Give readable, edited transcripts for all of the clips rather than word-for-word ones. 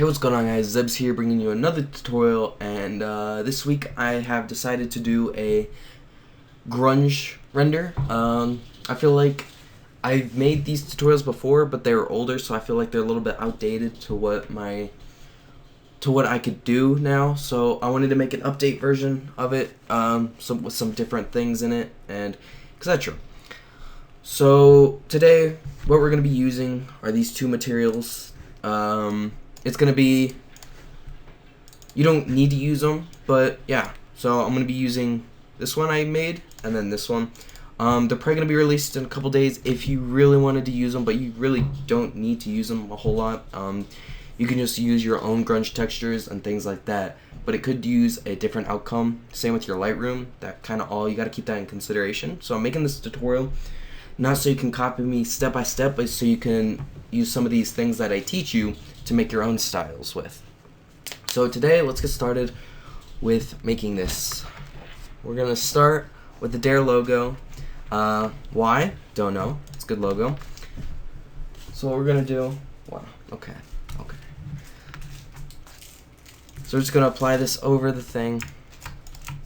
What's going on, guys? Zebs here, bringing you another tutorial, and this week I have decided to do a grunge render. I feel like I've made these tutorials before, but they were older, so I feel like they're a little bit outdated to what I could do now. So I wanted to make an update version of it, with some different things in it, and etc. So today, what we're going to be using are these two materials. It's going to be, you don't need to use them, but yeah. So I'm going to be using this one I made, and then this one. They're probably going to be released in a couple days if you really wanted to use them, but you really don't need to use them a whole lot. You can just use your own grunge textures and things like that, but it could use a different outcome. Same with your Lightroom, that kind of all, you got to keep that in consideration. So I'm making this tutorial not so you can copy me step by step, but so you can use some of these things that I teach you to make your own styles with. So today, let's get started with making this. We're gonna start with the Dare logo. Why? Don't know. It's a good logo. So what we're gonna do, wow, okay. So we're just gonna apply this over the thing,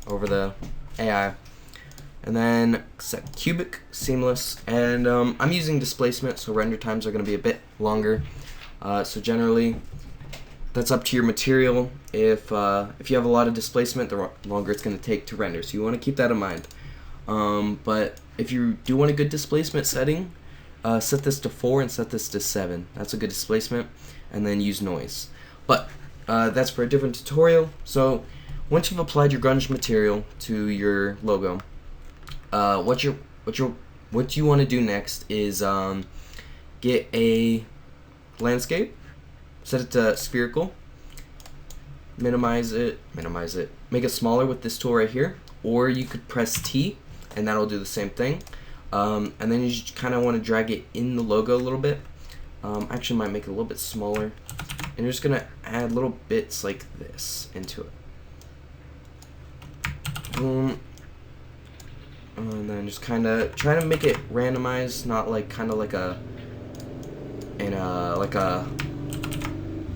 over the AI. And then set cubic, seamless, and I'm using displacement, so render times are going to be a bit longer. So generally, that's up to your material. If you have a lot of displacement, the longer it's going to take to render. So you want to keep that in mind. But if you do want a good displacement setting, set this to 4 and set this to 7. That's a good displacement, and then use noise. But that's for a different tutorial. So once you've applied your grunge material to your logo, what you want to do next is get a landscape, set it to spherical, minimize it, make it smaller with this tool right here, or you could press T and that'll do the same thing. And then you just kind of want to drag it in the logo a little bit. Actually might make it a little bit smaller, and you're just gonna add little bits like this into it. Boom. And then just kind of try to make it randomized, not like kind of like a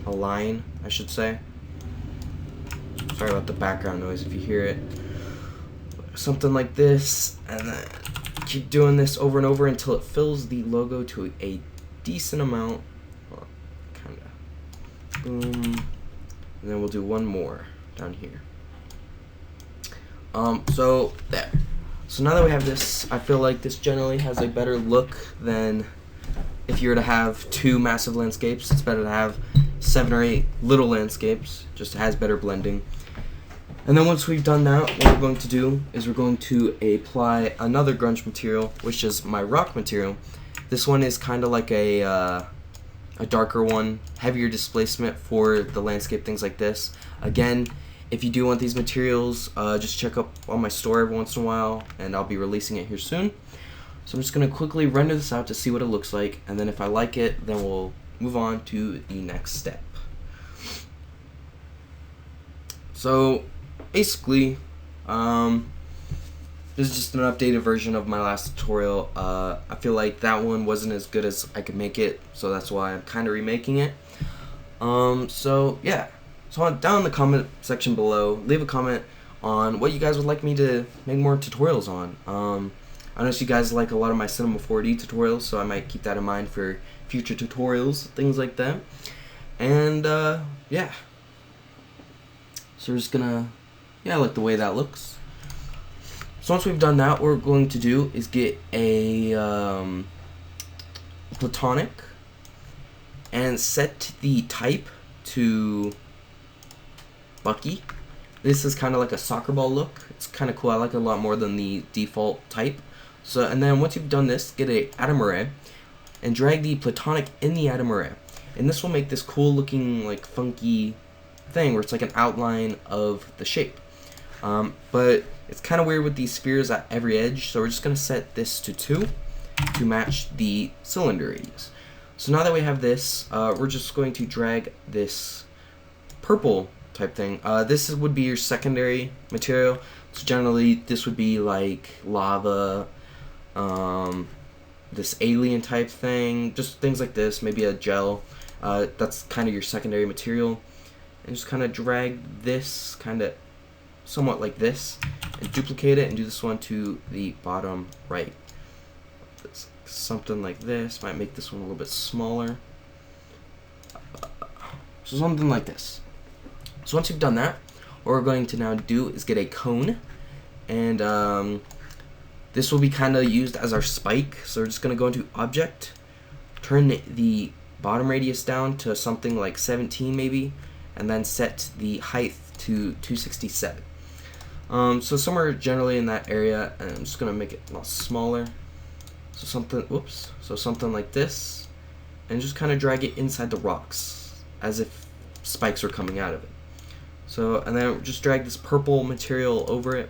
line, I should say. Sorry about the background noise if you hear it. Something like this, and then keep doing this over and over until it fills the logo to a decent amount. Well, kind of. Boom. And then we'll do one more down here. So there. So now that we have this, I feel like this generally has a better look than if you were to have 2 massive landscapes. It's better to have 7 or 8 little landscapes, just has better blending. And then once we've done that, what we're going to do is we're going to apply another grunge material, which is my rock material. This one is kind of like a darker one, heavier displacement for the landscape, things like this. Again, if you do want these materials, just check up on my store every once in a while, and I'll be releasing it here soon. So I'm just going to quickly render this out to see what it looks like, and then if I like it, then we'll move on to the next step. So basically, this is just an updated version of my last tutorial. I feel like that one wasn't as good as I could make it, so that's why I'm kind of remaking it. So yeah. So down in the comment section below, leave a comment on what you guys would like me to make more tutorials on. I know you guys like a lot of my Cinema 4D tutorials, so I might keep that in mind for future tutorials, things like that. And yeah. So we're just gonna, I like the way that looks. So once we've done that, what we're going to do is get a platonic and set the type to Bucky. This is kind of like a soccer ball look. It's kind of cool. I like it a lot more than the default type. So, and then once you've done this, get a atom array and drag the platonic in the atom array. And this will make this cool looking, like, funky thing where it's like an outline of the shape. But it's kind of weird with these spheres at every edge, so we're just going to set this to 2 to match the cylinder radius. So now that we have this, we're just going to drag this purple type thing. This would be your secondary material. So generally, this would be like lava, this alien type thing, just things like this, maybe a gel. That's kind of your secondary material. And just kind of drag this kind of somewhat like this and duplicate it and do this one to the bottom right. Something like this. Might make this one a little bit smaller. So something like this. So once you've done that, what we're going to now do is get a cone, and this will be kind of used as our spike. So we're just going to go into Object, turn the bottom radius down to something like 17 maybe, and then set the height to 267. So somewhere generally in that area, and I'm just going to make it a lot smaller. So something like this, and just kind of drag it inside the rocks as if spikes are coming out of it. So, and then just drag this purple material over it.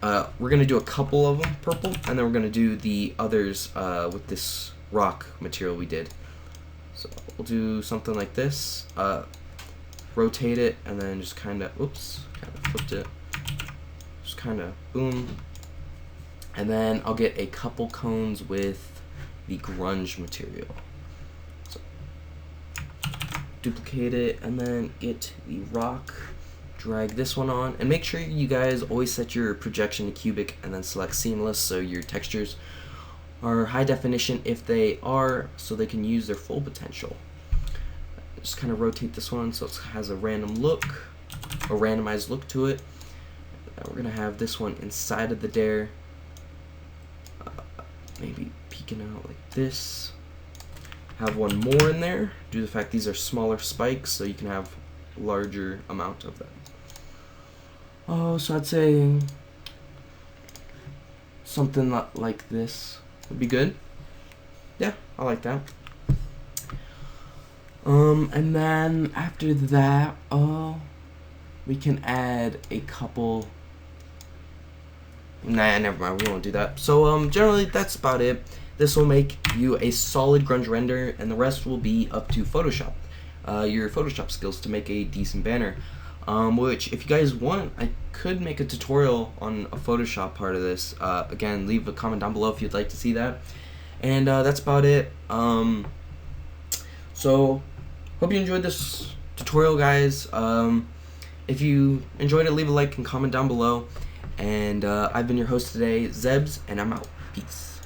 We're going to do a couple of them purple, and then we're going to do the others with this rock material we did. So we'll do something like this, rotate it, and then just kind of, flipped it, just kind of boom. And then I'll get a couple cones with the grunge material. So duplicate it, and then get the rock, drag this one on, and make sure you guys always set your projection to cubic and then select seamless so your textures are high definition if they are, so they can use their full potential. Just kind of rotate this one so it has a random look, a randomized look to it. And we're gonna have this one inside of the dare, maybe peeking out like this. Have one more in there due to the fact these are smaller spikes, so you can have a larger amount of them. Oh, so I'd say something like this would be good. Yeah, I like that. And then after that, we can add a couple. Nah, never mind, we won't do that. So generally that's about it. This will make you a solid grunge render, and the rest will be up to Photoshop, your Photoshop skills to make a decent banner. Which, if you guys want, I could make a tutorial on a Photoshop part of this. Again, leave a comment down below if you'd like to see that. And that's about it. So, hope you enjoyed this tutorial, guys. If you enjoyed it, leave a like and comment down below. And I've been your host today, Zebs, and I'm out. Peace.